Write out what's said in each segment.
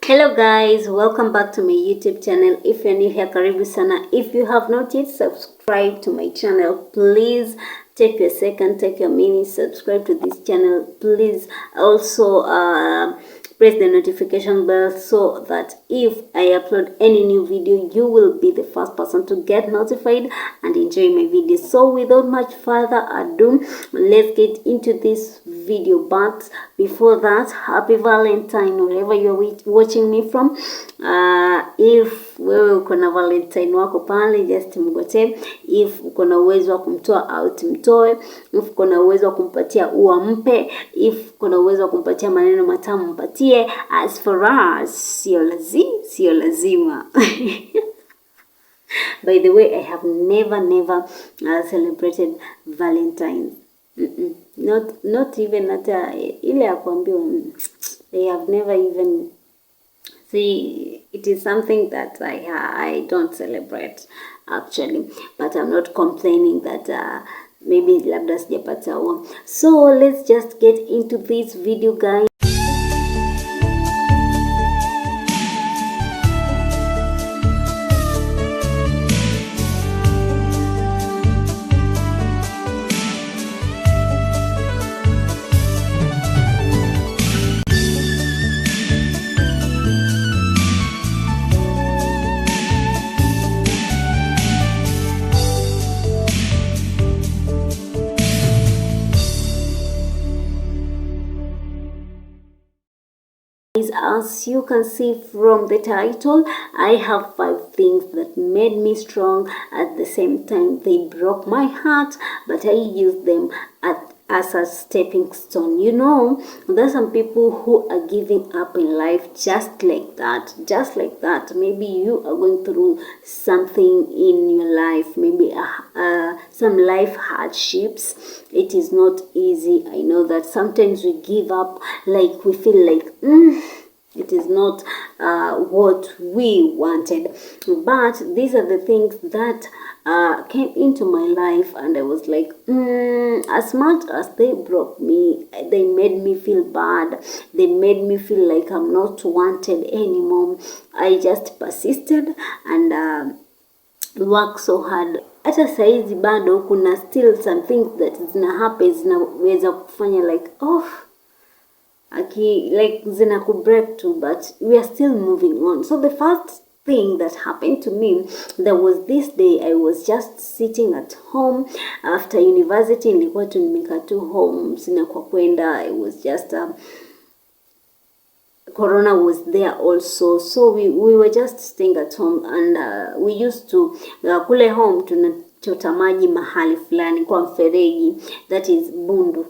Hello guys, welcome back to my YouTube channel. If you're new here, karibu sana. If you have not yet subscribed to my channel, please take your second, take your minute, subscribe to this channel. Please also press the notification bell so that if I upload any new video, you will be the first person to get notified and enjoy my video. So without much further ado, let's get into this video. But before that, happy Valentine wherever you're watching me from. If wewe uko na Valentine wako pale, just mgote. If uko na uwezo wa kumtoa out, mtoe. If uko na uwezo wa kumpatia ua, mpe. If uko na uwezo wa kumpatia maneno matamu, mpatie. As for us, sio lazima. By the way, I have never celebrated Valentine's. Not even hata ile ya kuambiwa. I have never even. See, it is something that I don't celebrate actually, but I'm not complaining that maybe labda sijapata huo. So let's just get into this video, guys. As you can see from the title, I have 5 things that made me strong. At the same time, they broke my heart, but I used them as a stepping stone. You know, there's some people who are giving up in life just like that. Maybe you are going through something in your life, maybe some life hardships. It is not easy. I know that sometimes we give up, like we feel like it is not what we wanted. But these are the things that came into my life, and I was like, as much as they broke me, they made me feel bad. They made me feel like I'm not wanted anymore. I just persisted and worked so hard. Hata saizi bado kuna still some things that zinaweza kufanya like like zina break too, but we are still moving on. So the first thing that happened to me, there was this day I was just sitting at home after university. Nilikuwa tu nimekaa tu home, sina kwa kwenda. I was just Corona was there also, so we were just staying at home, and we used to kule home tunachota maji mahali fulani kwa mfereji, that is Bundu.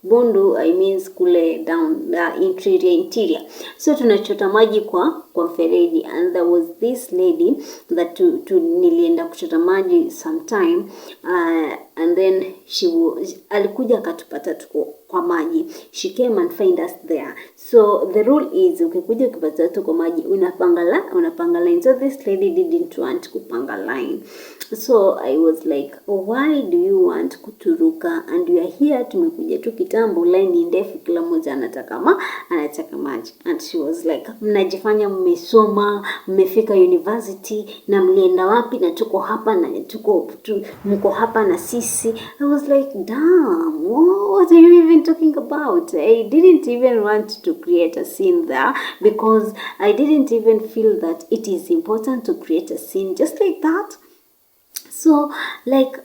Bundu, I means kule down interior. So tunachota maji kwa mfereji, and there was this lady that nilienda kuchota maji sometime, and then alikuja akatupata tuko kwa maji. She came and find us there. So the rule is ukikuja ukipata tuko maji unapanga line. So this lady didn't want kupanga line. So I was like, why do you want kuturuka? And we are here, tumekuja tu kitambo, line ni ndefu, kila mmoja anataka maji. And she was like, mnajifanya mmesoma, mmefika university, na mlienda wapi, na tuko hapa na mko hapa na sisi. I was like, damn, what are you even talking about? I didn't even want to create a scene there, because I didn't even feel that it is important to create a scene just like that. So like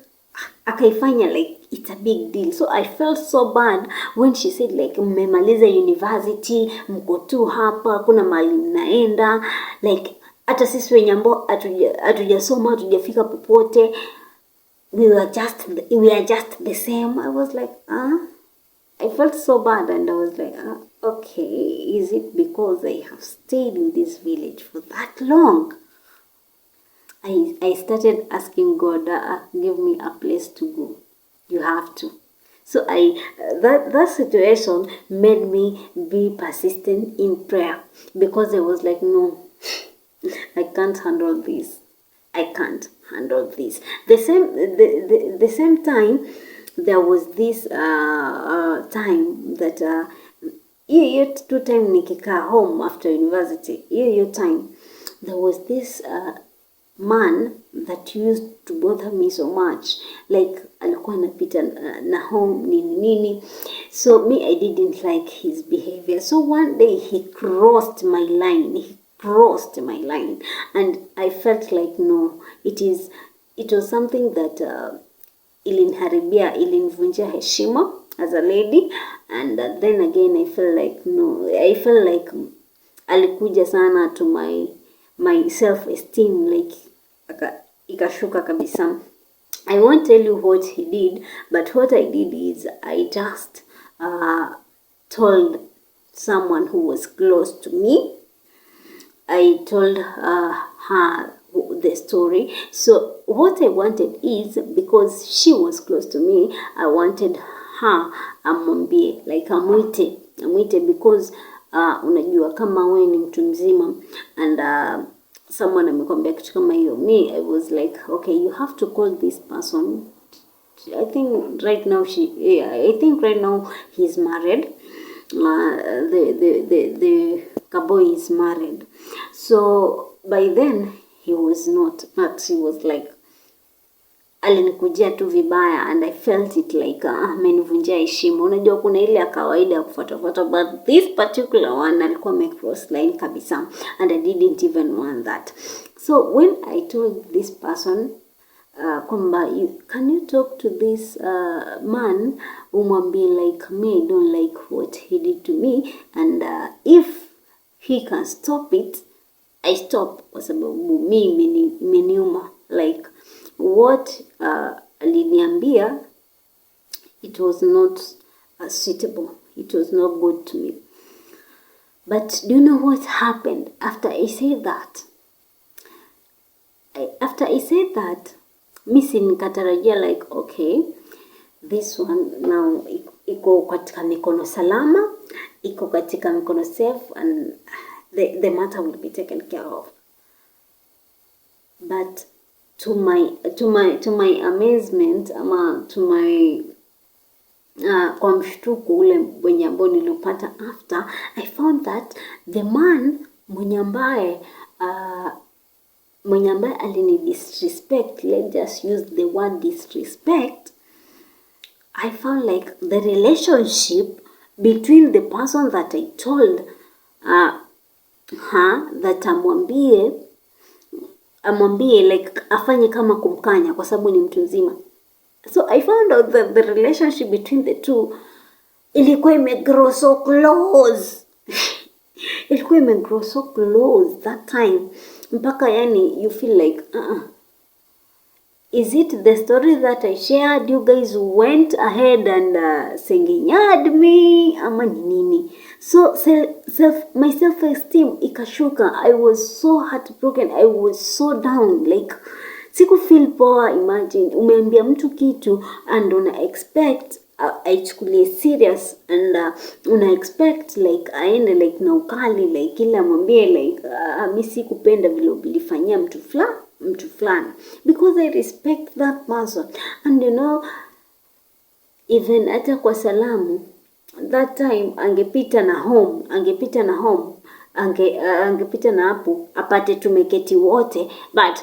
akaifanya like it's a big deal. So I felt so bad when she said like, mmemaliza university, mko tu hapa, kuna mahali mnaenda, like hata sisi wenye ambao hatujasoma, hatujafika popote, we are just the same. I was like, I felt so bad, and I was like, okay, is it because I have stayed in this village for that long? I started asking God, give me a place to go. You have to. So that situation made me be persistent in prayer, because I was like, no, I can't handle this. I can't handle this. The same time, there was this time that hiyo two time nikikaa home after university, hiyo time there was this man that used to bother me so much, like alikuwa anapita na home nini, so me I didn't like his behavior. So one day he crossed my line, and I felt like no, it was something that ilinivunjia heshima as a lady. And then again I felt like alikuja sana to my self esteem, like ikashuka kabisa. I won't tell you what he did, but what I did is I just told someone who was close to me. I told her the story. So what I wanted is, because she was close to me, I wanted her amwambie, like amwite because unajua kama wewe ni mtu mzima and someone amekwambia kitu kama hiyo, me I was like, okay, you have to call this person. I think right now he's married. The cowboy is married. So by then he was not, but he was like, alinikujia tu vibaya, and I felt it like amenivunjia heshima. Unajua kuna ile ya kawaida ya kufuata, but this particular one alikuwa cross line kabisa, and I didn't even want that. So when I told this person kwamba, can you talk to this man, umwambie like me, I don't like what he did to me, and if he can stop it, I stop, kwa sababu mimi imeniuma, like what aliniambia, it was not suitable, it was not good to me. But do you know what happened after I said that? Mimi nikatarajia like, okay, this one now iko katika mikono salama, iko katika mikono safe, and the matter will be taken care of. But to my amazement, ama to my kwa mshtuko ule mwenye ambao nilipata after, I found that the man mwenye ambaye alini disrespect, let's just use the word disrespect, I found like the relationship between the person that I told her that amwambie like afanye kama kumkanya kwa sababu ni mtu mzima. So I found out that the relationship between the two ilikuwa imegrow so close. Ilikuwa imegrow so close that time, mpaka yani you feel like is it the story that I shared, you guys went ahead and sengenyad me ama nini? So my self-esteem ikashuka. I was so heartbroken, I was so down, like siku feel poa. Imagine umeambia mtu kitu and una expect aichukulie serious, and una expect like aende like na ukali, like ila mwambie like mimi sikupenda vile ulifanyia mtu fulani, because I respect that person. And you know, even hata kwa salamu that time angepita na home, angepita na hapo apate tumeketi wote, but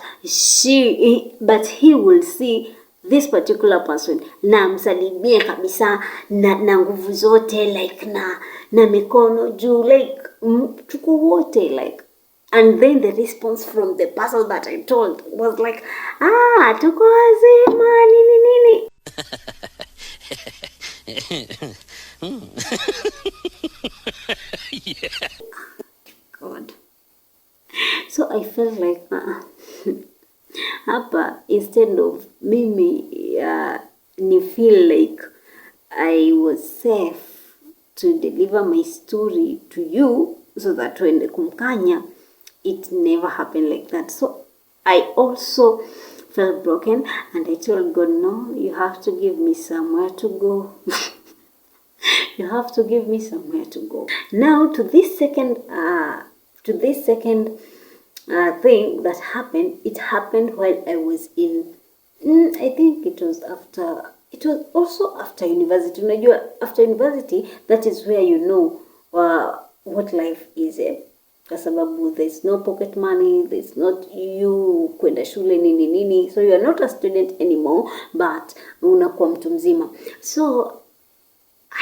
he will see this particular person na msalimie kabisa na nguvu zote, like na mikono juu, like tuko wote like. And then the response from the person that I told was like, tuko wazima nini. Yeah. God. So I felt like hapa, instead of mimi ni feel like I was safe to deliver my story to you so that when kumkanya, it never happened like that. So I also felt broken, and I told God, no, you have to give me somewhere to go. You have to give me somewhere to go. Now to this second thing that happened, it happened while I was in, I think it was also after university. Unajua, after university, that is where you know what life is, kwa sababu there's no pocket money, there's not you kwenda shule nini nini, so you are not a student anymore, but unakuwa mtu mzima. So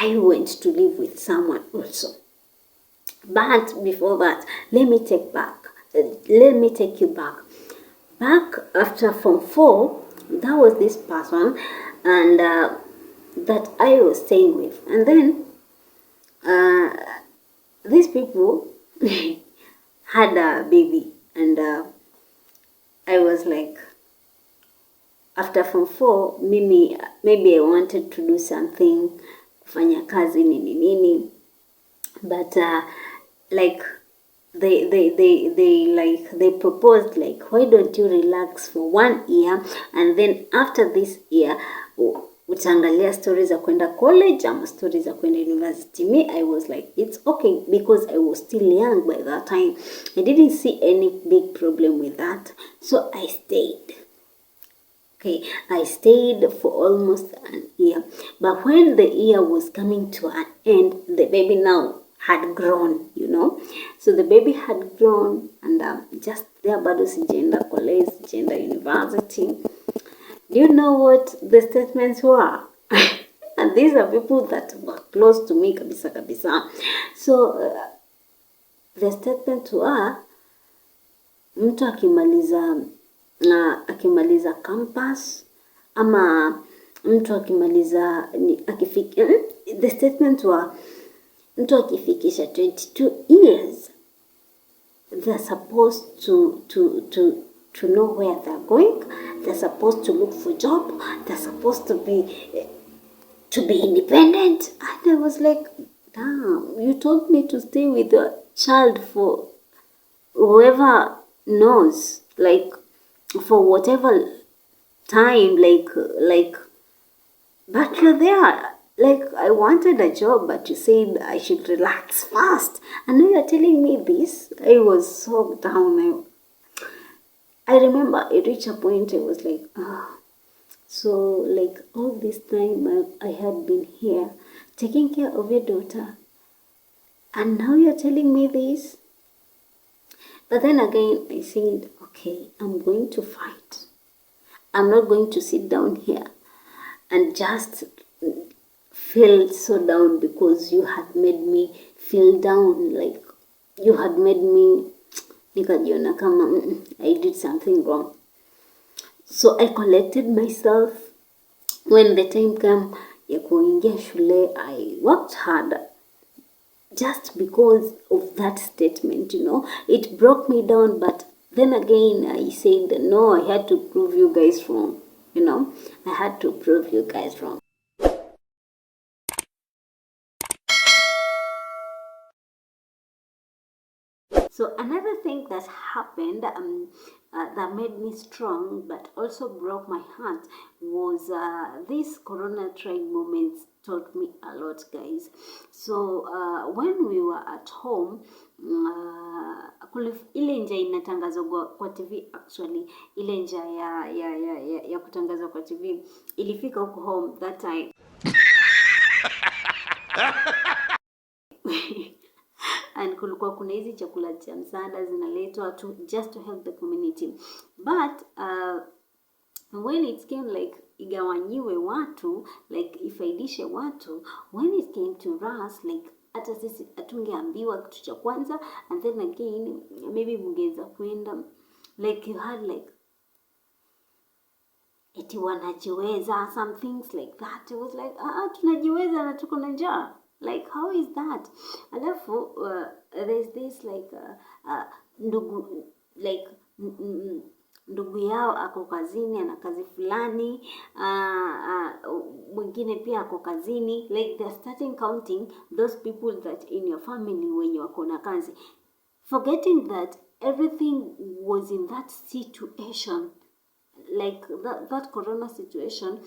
I went to live with someone also. But before that, let me take you back. Back after Form 4, that was this person, and that I was staying with. And then these people had a baby, and I was like, after Form 4, maybe I wanted to do something, kufanya kazi nini nini, but like they proposed, like, why don't you relax for 1 year, and then after this year utaangalia stories za kwenda college ama stories za kwenda university. Me, I was like, it's okay, because I was still young by that time. I didn't see any big problem with that, so I stayed. Okay, I stayed for almost an year. But when the year was coming to an end, the baby now had grown, So the baby had grown, and just there bado sijaenda college, sijaenda university. Do you know what the statements were? And these are people that were close to me kabisa kabisa. So the statements were, mtu akimaliza campus ama mtu akimaliza the statements were, mtu akifikisha 22 years, they're supposed to know where they're going. They're supposed to look for job. They're supposed to be independent. And I was like, damn, you told me to stay with a child for whoever knows, like for whatever time, like but you're there. Like, I wanted a job, but you said I should relax fast. And now you're telling me this. I was so down. I remember it reached a point I was like, so like all this time I had been here taking care of your daughter, and now you're telling me this? But then again, I said, okay, I'm going to fight. I'm not going to sit down here and just feel so down because you had made me feel down. Like, you had made me nikajiona kama I did something wrong. So I collected myself. When the time came ya kuingia shule, I worked hard just because of that statement, It broke me down, but then again I said, no, I had to prove you guys wrong, I had to prove you guys wrong. So another thing that happened that made me strong but also broke my heart was this Corona trying moments taught me a lot, guys. So when we were at home, ile njia inatangazwa kwa TV, actually ile njia ya kutangazwa kwa TV ilifika huko home that time. And kulikuwa kuna hizi chakula cha msaada zinaletwa just to help the community, but when it came like igawanyiwe watu, like ifaidishe watu, when it came to us, like hata sisi atungeambiwa kitu cha kwanza, and then again maybe mungeza kwenda, like you had like eti wanajiweza, some things like that. It was like tunajiweza na tuko na njaa. Like, how is that? Alafu there's this like ndugu, like ndugu yao ako kazini, ana kazi fulani, mwingine pia ako kazini, like they're starting counting those people that in your family wenye wako na kazi, forgetting that everything was in that situation. Like that Corona situation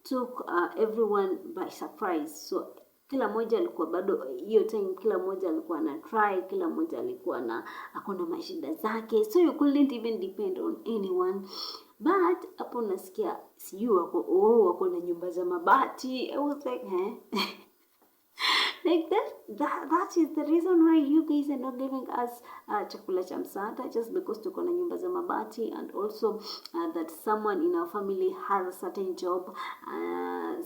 took everyone by surprise. So kila moja alikuwa bado hiyo time, kila moja alikuwa na try, kila moja alikuwa na akona mashida zake, so you couldn't even depend on anyone. But hapo nasikia sijui wako na nyumba za mabati. I was like Like that is the reason why you guys are not giving us chakula cha msaada, just because tuko na nyumba za mabati, and also that someone in our family has a certain job,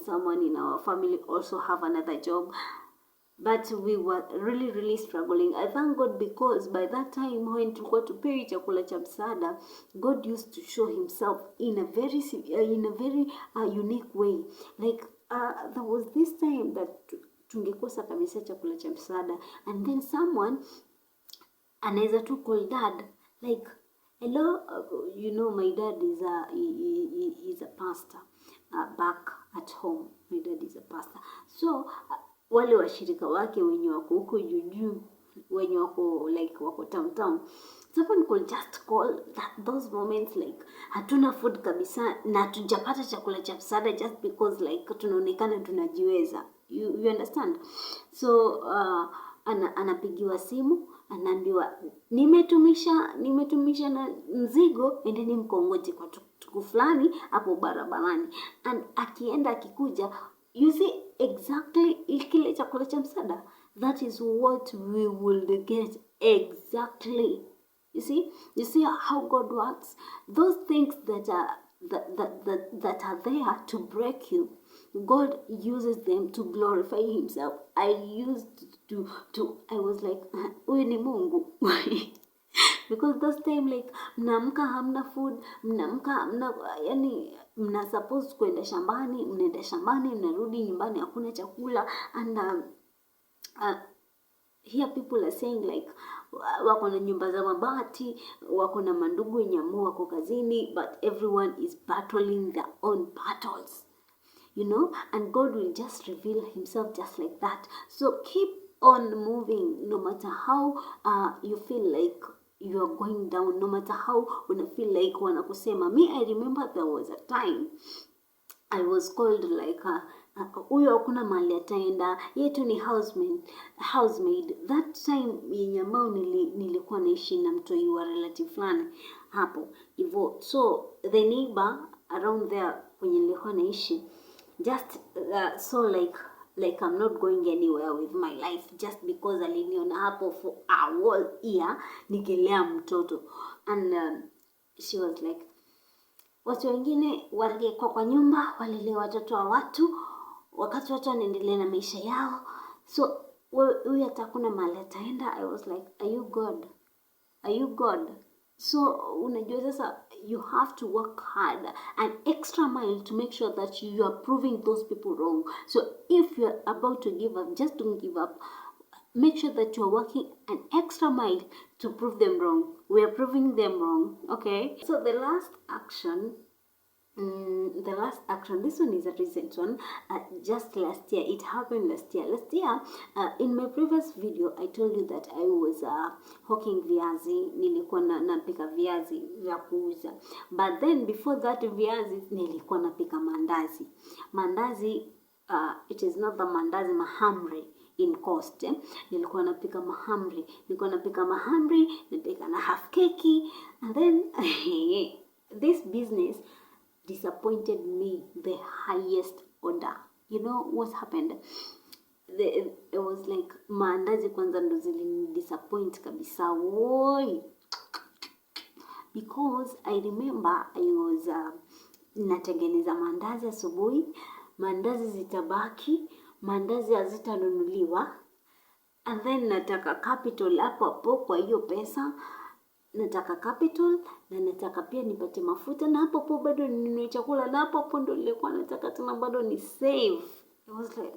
someone in our family also have another job. But we were really struggling. I thank God, because by that time when tulikuwa tupewi chakula cha msaada, God used to show himself in a very unique way. Like there was this time that tungekosa kabisa chakula cha msaada, and then someone anaweza tu call dad, like, hello, you know, my dad is a pastor back at home. My dad is a pastor. So wale washirika wake wenye wako huko juu, wenye wako like wako town, someone could just call those moments, like hatuna food kabisa na tujapata chakula cha msaada, just because like tunaonekana tunajiweza. You understand? So anapigiwa simu, anaambiwa nimetumisha na mzigo, endeni mkongoje kwa tuku fulani hapo barabarani. And akienda akikuja, you see exactly kile chakula cha msaada, that is what we will get exactly. You see how God works. Those things that are there to break you, God uses them to glorify himself. I was like, huyu ni Mungu. Because those time, like, mnaamka hamna food, mnaamka hamna, yani mna supposed kwenda shambani, mnaenda shambani, mnarudi nyumbani hakuna chakula. And here people are saying like wako na nyumba za mabati, wako na mandugu wenye wako kazini, but everyone is battling their own battles, you know. And God will just reveal himself just like that. So keep on moving, no matter how you feel like you are going down, no matter how una feel like wanakusema. Me, I remember there was a time I was called like huyo hakuna mahali ataenda, yetu ni housemaid. That time yenye ambao nilikuwa naishi na mtoi wa relative fulani hapo hivyo. So the neighbor around there kwenye nilikuwa naishi just so like I'm not going anywhere with my life, just because aliniona hapo for a whole year nikilea mtoto. And she was like, watu wengine walikuwa kwa nyumba walilea watoto wa watu, wakati watu wanaendelea na maisha yao. So huyu hatakuna mahali ataenda. I was like, are you God? Are you God? So unajua sasa, you have to work hard, an extra mile, to make sure that you are proving those people wrong. So if you are about to give up, just don't give up. Make sure that you are working an extra mile to prove them wrong. We are proving them wrong, okay? So the last action, this one is a recent one, just last year. It happened last year. In my previous video I told you that I was hawking viazi. Nilikuwa napika viazi vya kuuza. But then before that viazi nilikuwa napika mandazi. It is not the mandazi mahamri in cost. Nilikuwa napika mahamri. Napika na half keki. And then this business disappointed me the highest order. You know what happened? It was like maandazi kwanza ndo zilini disappoint kabisa. Woi. Because I remember I was natengeneza maandazi asubuhi, maandazi zitabaki, maandazi hazitanunuliwa, and then nataka capital hapo kwa hiyo pesa. Nataka capital na nataka pia nipate mafuta, na hapo bado ninunue chakula, na hapo ndo nilikuwa nataka tena bado ni save. It was like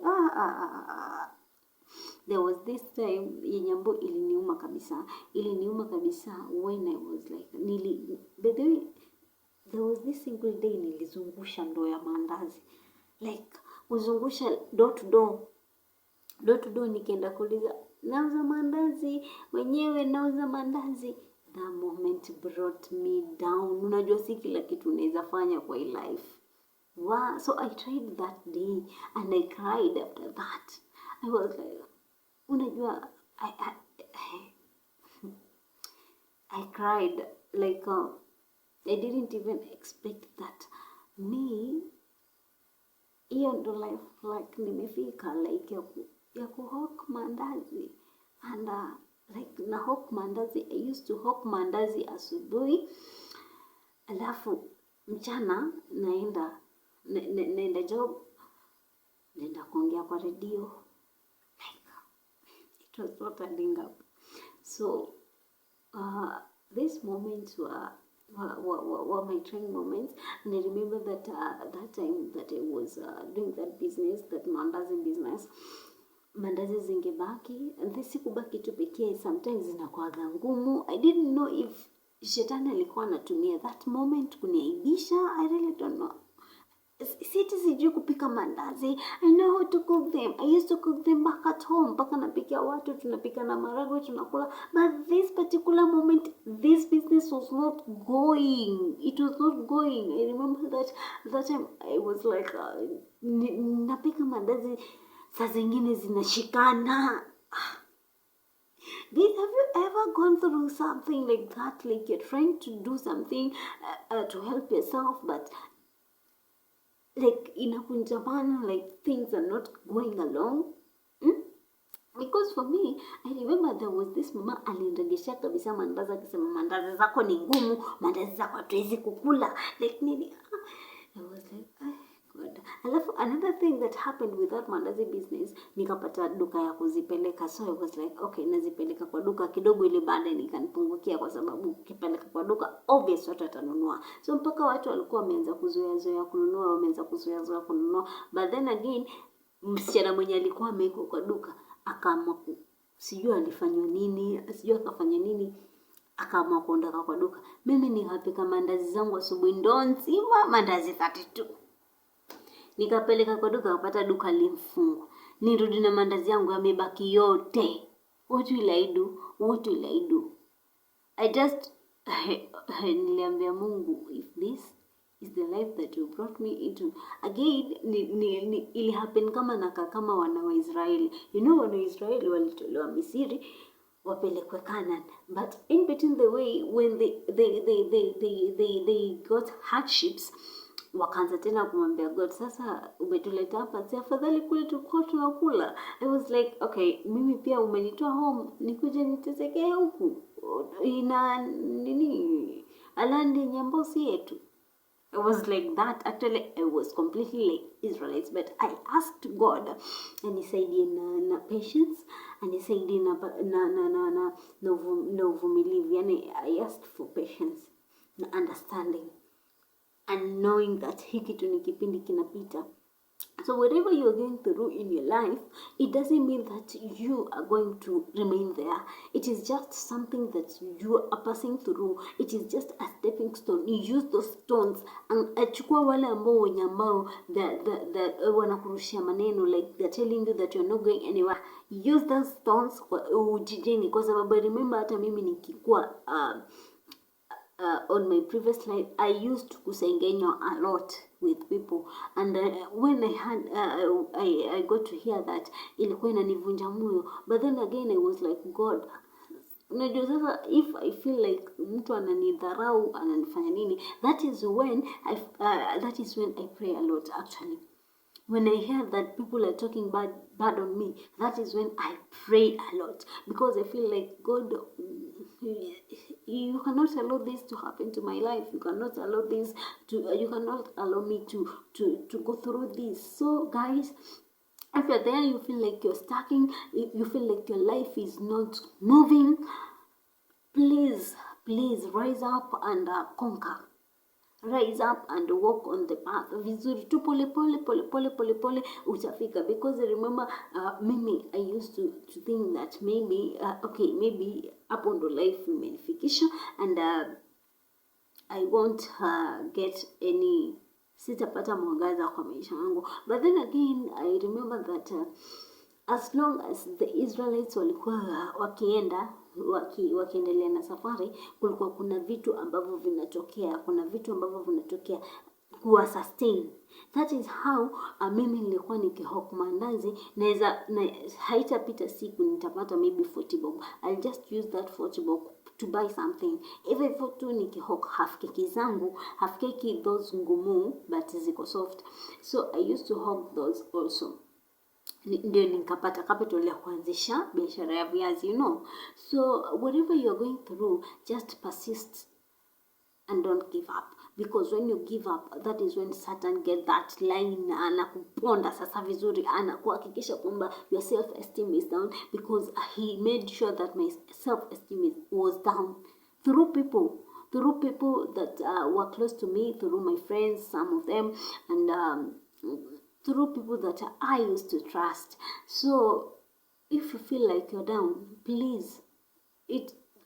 there was this time yenye ambayo iliniuma kabisa when I was like by the way, there was this single day nilizungusha ndoo ya maandazi, like uzungusha door to door nikienda kuuliza nauza maandazi, wenyewe nauza maandazi. That moment brought me down. Unajua si kila kitu unaweza fanya kwa life. Wow. So I tried that day and I cried after that. I was like, unajua, I cried like I didn't even expect that me hiyo ndo life like nimefika like ya kuhawk mandazi. And like na hawk mandazi, I used to hawk mandazi asubuhi, alafu mchana naenda job, naenda kuongea kwa radio. Like, it was not adding up. So these moments were my trying moments. And I remember that that time that I was doing that business, that mandazi business, mandazi zingebaki, and this sikubaki tu pekee, sometimes zinakuwaga ngumu. I didn't know if shetani alikuwa anatumia that moment kuniaibisha. I really don't know. Sijui kupika mandazi. I know how to cook them. I used to cook them back at home. Mpaka napikia watu, tunapika na maragwe, tunakula. But this particular moment, this business was not going. It was not going. I remember that time I was like, napika mandazi, saa zingine zinashikana. Have you ever gone through something like that? Like you're trying to do something to help yourself, but like inakunjamana, like things are not going along. Because for me, I remember there was this mama aliniregesha kabisa mandazi, akisema mandazi zako ni ngumu, mandazi zako hatuwezi kukula, like nini. I was like, God. Alafu another thing that happened with that mandazi business, nikapata duka ya kuzipeleka. So I was like, okay, nazipeleka kwa duka kidogo, ile baada nikanipungukia, kwa sababu ukipeleka kwa duka obvious watu watanunua. So mpaka watu walikuwa wameanza kuzoea kununua. But then again, msichana mwenye alikuwa ameko kwa duka akaamua sijui alifanywa nini, sijui akafanya nini, akaamua kuondoka kwa duka. Mimi nikapika mandazi zangu asubuhi ndo nzima, mandazi 32. Nikapeleka kwa duka, kupata duka limfungwa. Nirudi na mandazi yangu yamebaki yote. What will I do? I just niliambia Mungu, if this is the life that you brought me into. Again, ili happen kama wana wa Israeli. You know, wana wa Israeli walitolewa Misri wapelekwe Canaan. But in between the way, when they got hardships, wakaanza tena kumwambia God, sasa umetuleta hapa, si afadhali kule tulikuwa tunakula. I was like, okay, mimi pia umenitoa home, nikuje niteseke huku. Ina nini? Alandi nyambosi yetu. I was like that. Actually, I was completely like Israelites, but I asked God, and He said na patience, and He said na uvumilivu. Yani, I asked for patience, na understanding, and knowing that hiki tu ni kipindi kinapita. So whatever you're going through in your life, it doesn't mean that you are going to remain there. It is just something that you are passing through. It is just a stepping stone. You use those stones, and achukua wale ambao wenye ambao wanakurushia maneno, like they're telling you that you're not going anywhere. Use those stones kwa ujijeni, kwa sababu I remember hata mimi nikikuwa on my previous life, I used to kusengenywa a lot with people, and when I had I got to hear that, ilikuwa inanivunja moyo. But then again I was like, God, unajua sasa, if I feel like mtu ananidharau, ananifanya nini, that is when I pray a lot. Actually, when I hear that people are talking bad on me, that is when I pray a lot, because I feel like, God, you cannot allow this to happen to my life. You cannot allow me to go through this. So guys, if you're there, you feel like you're stuck, you feel like your life is not moving, please rise up and conquer. Rise up and walk on the path. Vizuri tu pole pole utafika. Because I remember mimi, I used to think that maybe maybe hapo ndo life imenifikisha, and I won't get any, sitapata mwangaza kwa maisha yangu. But then again, I remember that as long as the Israelites walikuwa wakiendelea na safari, kulikuwa kuna vitu ambavyo vinatokea, kuwa sustain. That is how mimi nilikuwa nikihawk mandazi, na haitapita siku nitapata maybe 40 bob. I'll just use that 40 bob to buy something. Even for tu nikihawk half keki zangu, half keki those ngumu but ziko soft. So I used to hawk those also. ndio nikapata capital ya kuanzisha biashara ya viazi, So whatever you're going through, just persist and don't give up, because when you give up, that is when Satan get that line, anakuponda sasa vizuri, anakuhakikisha kwamba your self esteem is down, because he made sure that my self esteem was down through people that were close to me, through my friends, some of them, and through people that I used to trust. So if you feel like you're down, please,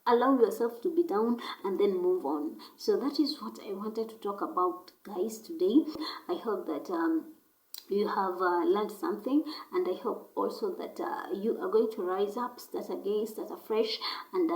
allow yourself to be down and then move on. So that is what I wanted to talk about, guys, today. I hope that you have learned something, and I hope also that you are going to rise up, start again, start afresh, and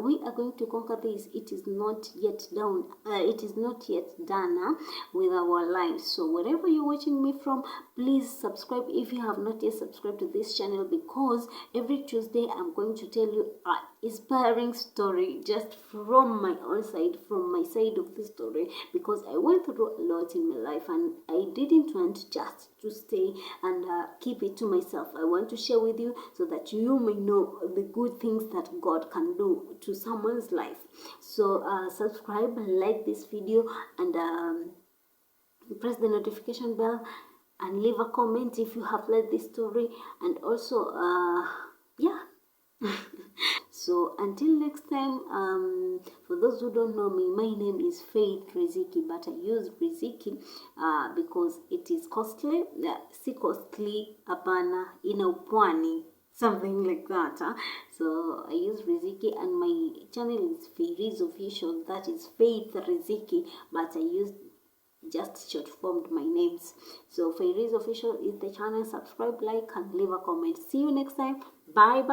we are going to conquer this. It is not yet down, it is not yet done with our lives. So wherever you're watching me from, please subscribe if you have not yet subscribed to this channel, because every Tuesday I'm going to tell you an inspiring story just from my own side, from my side of the story, because I went through a lot in my life and I didn't want just to stay and keep it to myself. I want to share with you so that you may know the good things that God can do to someone's life. So subscribe, like this video, and press the notification bell, and leave a comment if you have read this story. And also yeah. So until next time, for those who don't know me, my name is Faith Riziki, but I use Riziki because it is costly. Si costly hapana, ina upwani, something like that. So I use Riziki, and my channel is Faith Official, that is Faith Riziki, but I use just short formed my names. So Fairies Official is the channel. Subscribe, like, and leave a comment. See you next time. Bye bye.